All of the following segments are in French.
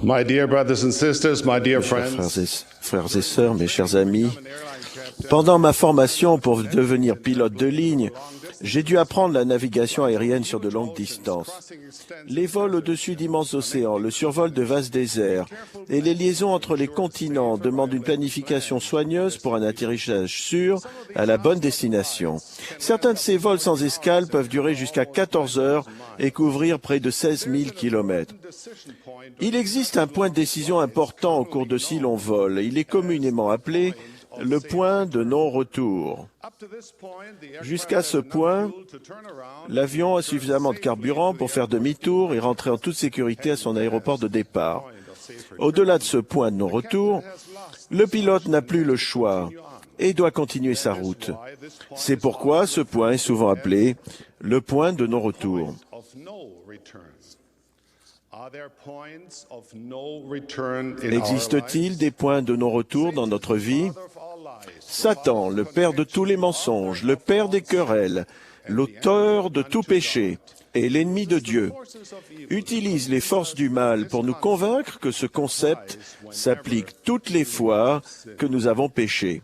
My dear brothers and sisters, my dear Mes chers friends, frères et sœurs, mes chers amis, pendant ma formation pour devenir pilote de ligne, j'ai dû apprendre la navigation aérienne sur de longues distances. Les vols au-dessus d'immenses océans, le survol de vastes déserts et les liaisons entre les continents demandent une planification soigneuse pour un atterrissage sûr à la bonne destination. Certains de ces vols sans escale peuvent durer jusqu'à 14 heures et couvrir près de 16 000 kilomètres. Il existe un point de décision important au cours de si longs vols. Il est communément appelé le point de non-retour. Jusqu'à ce point, l'avion a suffisamment de carburant pour faire demi-tour et rentrer en toute sécurité à son aéroport de départ. Au-delà de ce point de non-retour, le pilote n'a plus le choix et doit continuer sa route. C'est pourquoi ce point est souvent appelé le point de non-retour. Existe-t-il des points de non-retour dans notre vie? Satan, le père de tous les mensonges, le père des querelles, l'auteur de tout péché et l'ennemi de Dieu, utilise les forces du mal pour nous convaincre que ce concept s'applique toutes les fois que nous avons péché.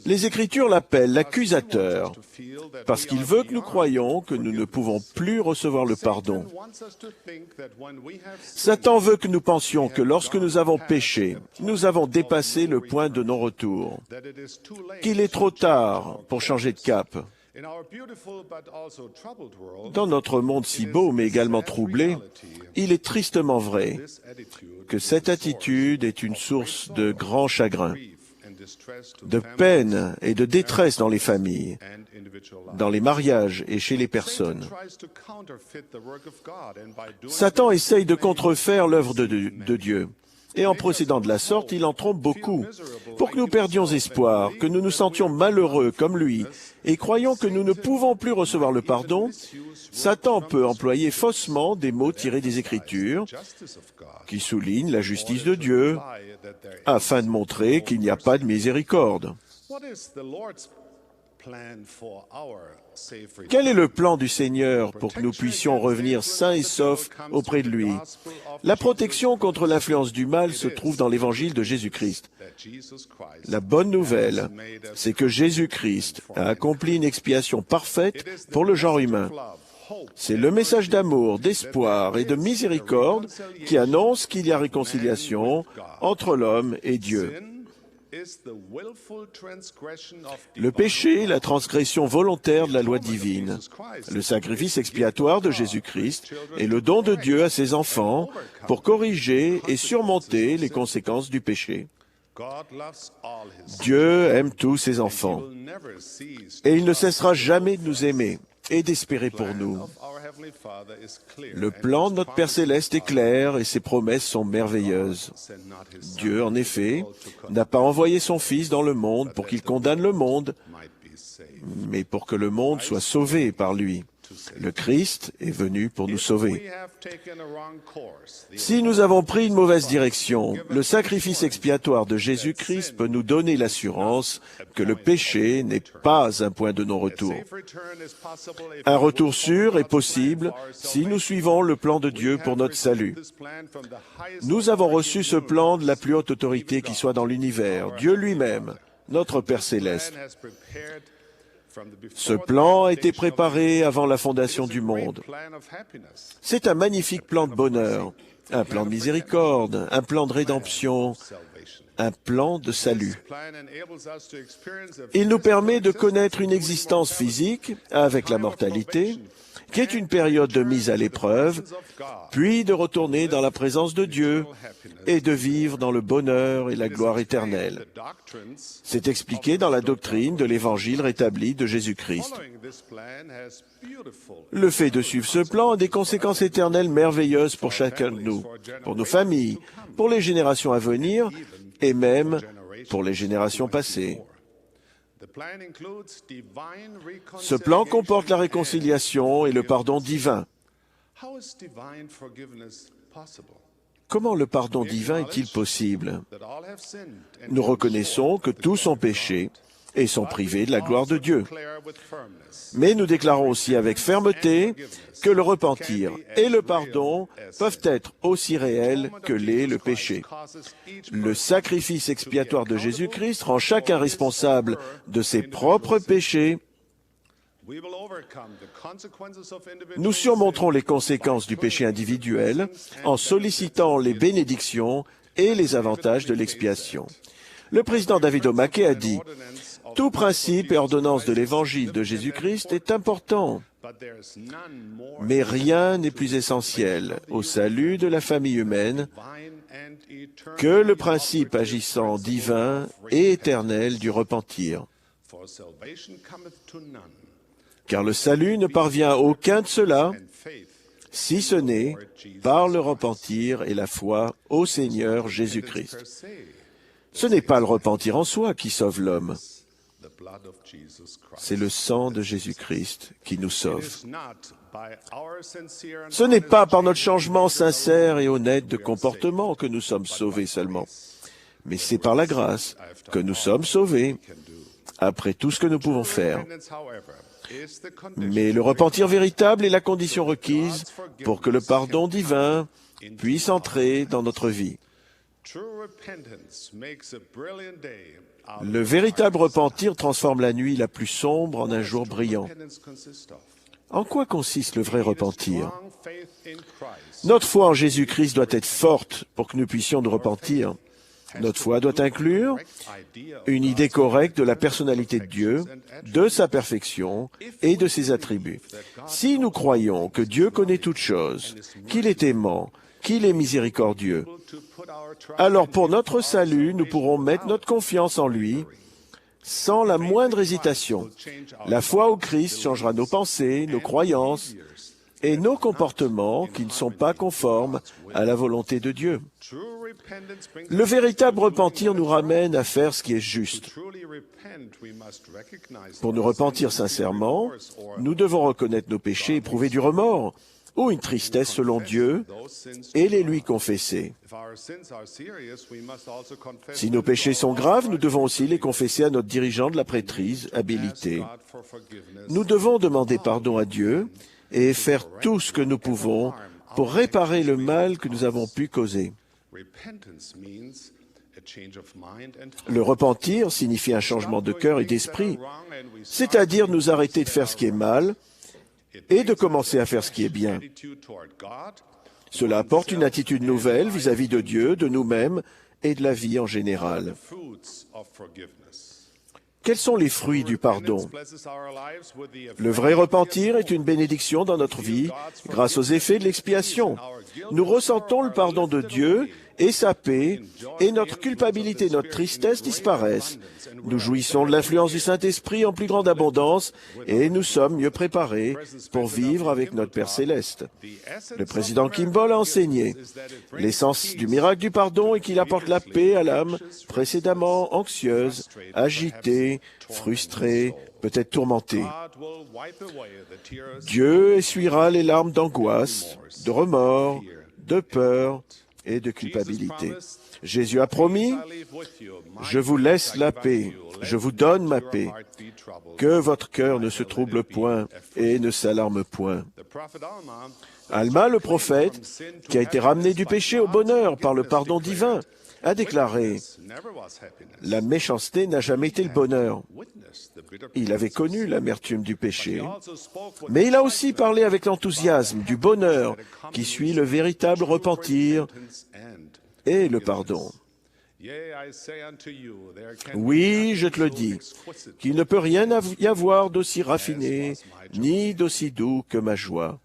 Les Écritures l'appellent l'accusateur, parce qu'il veut que nous croyions que nous ne pouvons plus recevoir le pardon. Satan veut que nous pensions que lorsque nous avons péché, nous avons dépassé le point de non-retour, qu'il est trop tard pour changer de cap. Dans notre monde si beau mais également troublé, il est tristement vrai que cette attitude est une source de grand chagrin, de peine et de détresse dans les familles, dans les mariages et chez les personnes. Satan essaye de contrefaire l'œuvre de Dieu. Et en procédant de la sorte, il en trompe beaucoup. Pour que nous perdions espoir, que nous nous sentions malheureux comme lui, et croyons que nous ne pouvons plus recevoir le pardon, Satan peut employer faussement des mots tirés des Écritures, qui soulignent la justice de Dieu, afin de montrer qu'il n'y a pas de miséricorde. Quel est le plan du Seigneur pour que nous puissions revenir sains et saufs auprès de lui? La protection contre l'influence du mal se trouve dans l'évangile de Jésus-Christ. La bonne nouvelle, c'est que Jésus-Christ a accompli une expiation parfaite pour le genre humain. C'est le message d'amour, d'espoir et de miséricorde qui annonce qu'il y a réconciliation entre l'homme et Dieu. Le péché est la transgression volontaire de la loi divine. Le sacrifice expiatoire de Jésus-Christ est le don de Dieu à ses enfants pour corriger et surmonter les conséquences du péché. Dieu aime tous ses enfants et il ne cessera jamais de nous aimer et d'espérer pour nous. Le plan de notre Père Céleste est clair et ses promesses sont merveilleuses. Dieu, en effet, n'a pas envoyé son Fils dans le monde pour qu'il condamne le monde, mais pour que le monde soit sauvé par lui. Le Christ est venu pour nous sauver. Si nous avons pris une mauvaise direction, le sacrifice expiatoire de Jésus-Christ peut nous donner l'assurance que le péché n'est pas un point de non-retour. Un retour sûr est possible si nous suivons le plan de Dieu pour notre salut. Nous avons reçu ce plan de la plus haute autorité qui soit dans l'univers, Dieu lui-même, notre Père Céleste. Ce plan a été préparé avant la fondation du monde. C'est un magnifique plan de bonheur, un plan de miséricorde, un plan de rédemption, un plan de salut. Il nous permet de connaître une existence physique avec la mortalité, qui est une période de mise à l'épreuve, puis de retourner dans la présence de Dieu et de vivre dans le bonheur et la gloire éternelle. C'est expliqué dans la doctrine de l'Évangile rétabli de Jésus-Christ. Le fait de suivre ce plan a des conséquences éternelles merveilleuses pour chacun de nous, pour nos familles, pour les générations à venir et même pour les générations passées. Ce plan comporte la réconciliation et le pardon divin. Comment le pardon divin est-il possible? Nous reconnaissons que tous ont péché et sont privés de la gloire de Dieu. Mais nous déclarons aussi avec fermeté que le repentir et le pardon peuvent être aussi réels que l'est le péché. Le sacrifice expiatoire de Jésus-Christ rend chacun responsable de ses propres péchés. Nous surmonterons les conséquences du péché individuel en sollicitant les bénédictions et les avantages de l'expiation. Le président David O'Mackey a dit « Tout principe et ordonnance de l'évangile de Jésus-Christ est important, mais rien n'est plus essentiel au salut de la famille humaine que le principe agissant divin et éternel du repentir. Car le salut ne parvient à aucun de ceux-là, si ce n'est par le repentir et la foi au Seigneur Jésus-Christ. » Ce n'est pas le repentir en soi qui sauve l'homme. C'est le sang de Jésus-Christ qui nous sauve. Ce n'est pas par notre changement sincère et honnête de comportement que nous sommes sauvés seulement, mais c'est par la grâce que nous sommes sauvés, après tout ce que nous pouvons faire. Mais le repentir véritable est la condition requise pour que le pardon divin puisse entrer dans notre vie. Le véritable repentir transforme la nuit la plus sombre en un jour brillant. En quoi consiste le vrai repentir? Notre foi en Jésus-Christ doit être forte pour que nous puissions nous repentir. Notre foi doit inclure une idée correcte de la personnalité de Dieu, de sa perfection et de ses attributs. Si nous croyons que Dieu connaît toutes choses, qu'il est aimant, qu'il est miséricordieux, alors pour notre salut, nous pourrons mettre notre confiance en lui sans la moindre hésitation. La foi au Christ changera nos pensées, nos croyances et nos comportements qui ne sont pas conformes à la volonté de Dieu. Le véritable repentir nous ramène à faire ce qui est juste. Pour nous repentir sincèrement, nous devons reconnaître nos péchés, éprouver du remords ou une tristesse selon Dieu et les lui confesser. Si nos péchés sont graves, nous devons aussi les confesser à notre dirigeant de la prêtrise habilité. Nous devons demander pardon à Dieu et faire tout ce que nous pouvons pour réparer le mal que nous avons pu causer. Le repentir signifie un changement de cœur et d'esprit, c'est-à-dire nous arrêter de faire ce qui est mal et de commencer à faire ce qui est bien. Cela apporte une attitude nouvelle vis-à-vis de Dieu, de nous-mêmes et de la vie en général. Quels sont les fruits du pardon? Le vrai repentir est une bénédiction dans notre vie grâce aux effets de l'expiation. Nous ressentons le pardon de Dieu et sa paix, et notre culpabilité, notre tristesse disparaissent. Nous jouissons de l'influence du Saint-Esprit en plus grande abondance, et nous sommes mieux préparés pour vivre avec notre Père Céleste. Le président Kimball a enseigné l'essence du miracle du pardon est qu'il apporte la paix à l'âme précédemment anxieuse, agitée, frustrée, peut-être tourmentée. Dieu essuiera les larmes d'angoisse, de remords, de peur et de culpabilité. Jésus a promis, « Je vous laisse la paix, je vous donne ma paix, que votre cœur ne se trouble point et ne s'alarme point. » Alma, le prophète, qui a été ramené du péché au bonheur par le pardon divin, a déclaré « La méchanceté n'a jamais été le bonheur. » Il avait connu l'amertume du péché, mais il a aussi parlé avec l'enthousiasme du bonheur qui suit le véritable repentir et le pardon. Oui, je te le dis, qu'il ne peut rien y avoir d'aussi raffiné ni d'aussi doux que ma joie.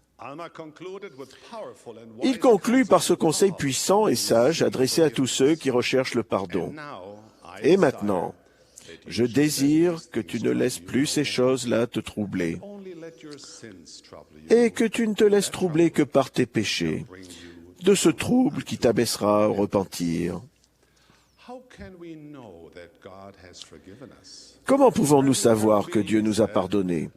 Il conclut par ce conseil puissant et sage adressé à tous ceux qui recherchent le pardon. Et maintenant, je désire que tu ne laisses plus ces choses-là te troubler et que tu ne te laisses troubler que par tes péchés, de ce trouble qui t'abaissera au repentir. Comment pouvons-nous savoir que Dieu nous a pardonnés?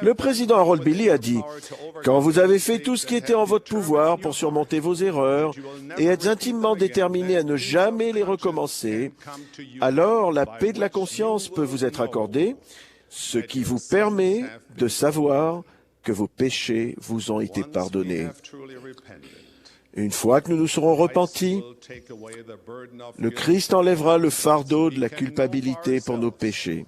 Le président Harold Bailey a dit, « Quand vous avez fait tout ce qui était en votre pouvoir pour surmonter vos erreurs et êtes intimement déterminé à ne jamais les recommencer, alors la paix de la conscience peut vous être accordée, ce qui vous permet de savoir que vos péchés vous ont été pardonnés. » Une fois que nous nous serons repentis, le Christ enlèvera le fardeau de la culpabilité pour nos péchés.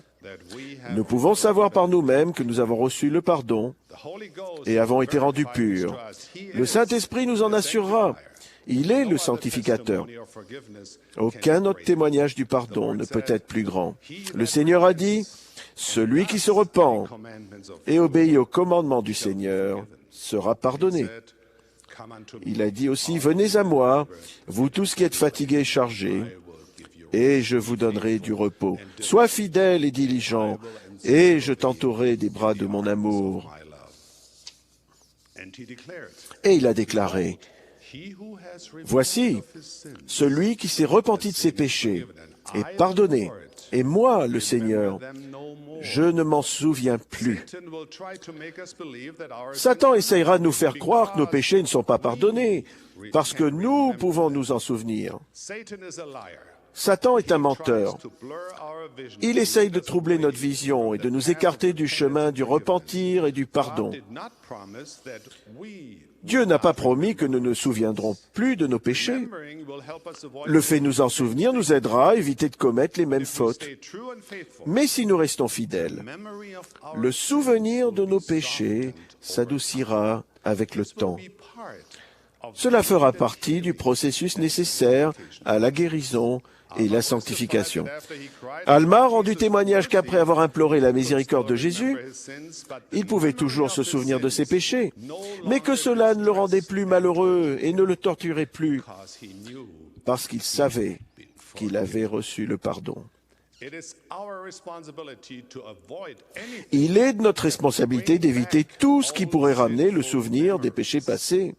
Nous pouvons savoir par nous-mêmes que nous avons reçu le pardon et avons été rendus purs. Le Saint-Esprit nous en assurera. Il est le sanctificateur. Aucun autre témoignage du pardon ne peut être plus grand. Le Seigneur a dit, « Celui qui se repent et obéit aux commandements du Seigneur sera pardonné. » Il a dit aussi, « Venez à moi, vous tous qui êtes fatigués et chargés, et je vous donnerai du repos. Sois fidèle et diligent, et je t'entourerai des bras de mon amour. » Et il a déclaré, « Voici, celui qui s'est repenti de ses péchés est pardonné, et moi, le Seigneur, je ne m'en souviens plus. » Satan essayera de nous faire croire que nos péchés ne sont pas pardonnés, parce que nous pouvons nous en souvenir. Satan est un menteur. Il essaye de troubler notre vision et de nous écarter du chemin du repentir et du pardon. Dieu n'a pas promis que nous ne nous souviendrons plus de nos péchés. Le fait de nous en souvenir nous aidera à éviter de commettre les mêmes fautes. Mais si nous restons fidèles, le souvenir de nos péchés s'adoucira avec le temps. Cela fera partie du processus nécessaire à la guérison et la sanctification. Alma a rendu témoignage qu'après avoir imploré la miséricorde de Jésus, il pouvait toujours se souvenir de ses péchés, mais que cela ne le rendait plus malheureux et ne le torturait plus, parce qu'il savait qu'il avait reçu le pardon. Il est de notre responsabilité d'éviter tout ce qui pourrait ramener le souvenir des péchés passés.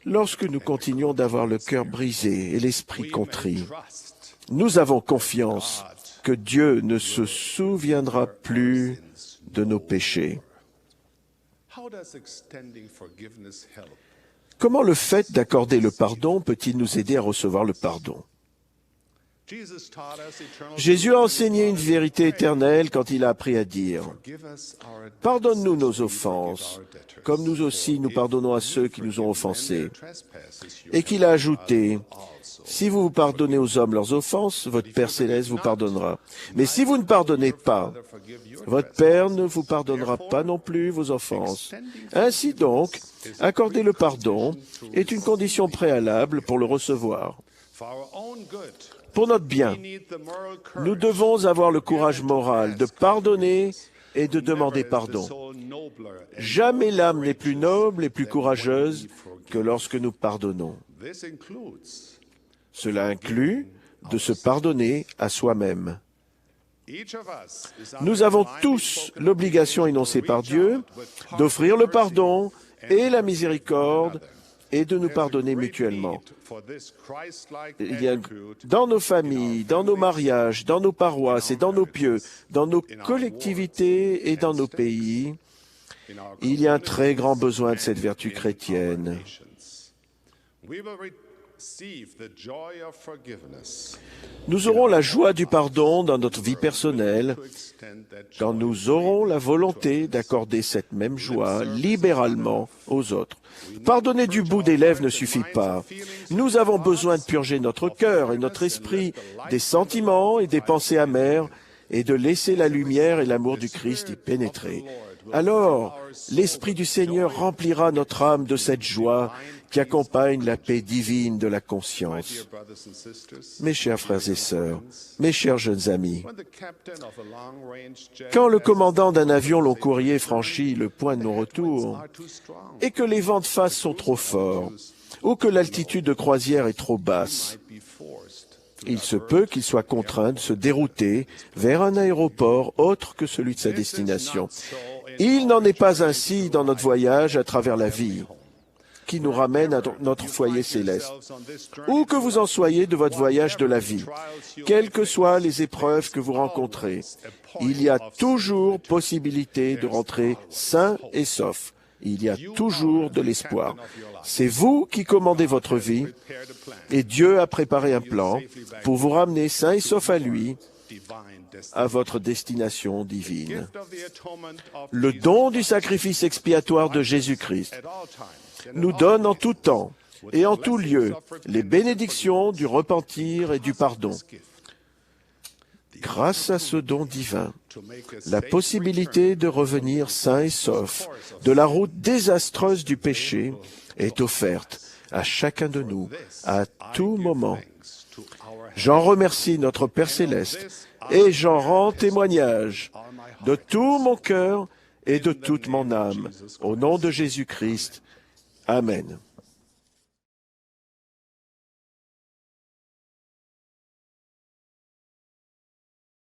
Lorsque nous continuons d'avoir le cœur brisé et l'esprit contrit, nous avons confiance que Dieu ne se souviendra plus de nos péchés. Comment le fait d'accorder le pardon peut-il nous aider à recevoir le pardon? Jésus a enseigné une vérité éternelle quand il a appris à dire « Pardonne-nous nos offenses, comme nous aussi nous pardonnons à ceux qui nous ont offensés. » Et qu'il a ajouté « Si vous vous pardonnez aux hommes leurs offenses, votre Père céleste vous pardonnera. Mais si vous ne pardonnez pas, votre Père ne vous pardonnera pas non plus vos offenses. » Ainsi donc, accorder le pardon est une condition préalable pour le recevoir. Pour notre bien, nous devons avoir le courage moral de pardonner et de demander pardon. Jamais l'âme n'est plus noble et plus courageuse que lorsque nous pardonnons. Cela inclut de se pardonner à soi-même. Nous avons tous l'obligation énoncée par Dieu d'offrir le pardon et la miséricorde et de nous pardonner mutuellement. Il y a dans nos familles, dans nos mariages, dans nos paroisses et dans nos pieux, dans nos collectivités et dans nos pays, il y a un très grand besoin de cette vertu chrétienne. Nous aurons la joie du pardon dans notre vie personnelle quand nous aurons la volonté d'accorder cette même joie libéralement aux autres. Pardonner du bout des lèvres ne suffit pas. Nous avons besoin de purger notre cœur et notre esprit des sentiments et des pensées amères et de laisser la lumière et l'amour du Christ y pénétrer. Alors, l'Esprit du Seigneur remplira notre âme de cette joie qui accompagne la paix divine de la conscience. Mes chers frères et sœurs, mes chers jeunes amis, quand le commandant d'un avion long courrier franchit le point de non-retour et que les vents de face sont trop forts ou que l'altitude de croisière est trop basse, il se peut qu'il soit contraint de se dérouter vers un aéroport autre que celui de sa destination. Il n'en est pas ainsi dans notre voyage à travers la vie. qui nous ramène à notre foyer céleste. Où que vous en soyez de votre voyage de la vie, quelles que soient les épreuves que vous rencontrez, il y a toujours possibilité de rentrer sain et sauf. Il y a toujours de l'espoir. C'est vous qui commandez votre vie et Dieu a préparé un plan pour vous ramener sain et sauf à lui, à votre destination divine. Le don du sacrifice expiatoire de Jésus-Christ nous donne en tout temps et en tout lieu les bénédictions du repentir et du pardon. Grâce à ce don divin, la possibilité de revenir sain et sauf de la route désastreuse du péché est offerte à chacun de nous, à tout moment. J'en remercie notre Père Céleste et j'en rends témoignage de tout mon cœur et de toute mon âme. Au nom de Jésus-Christ. Amen.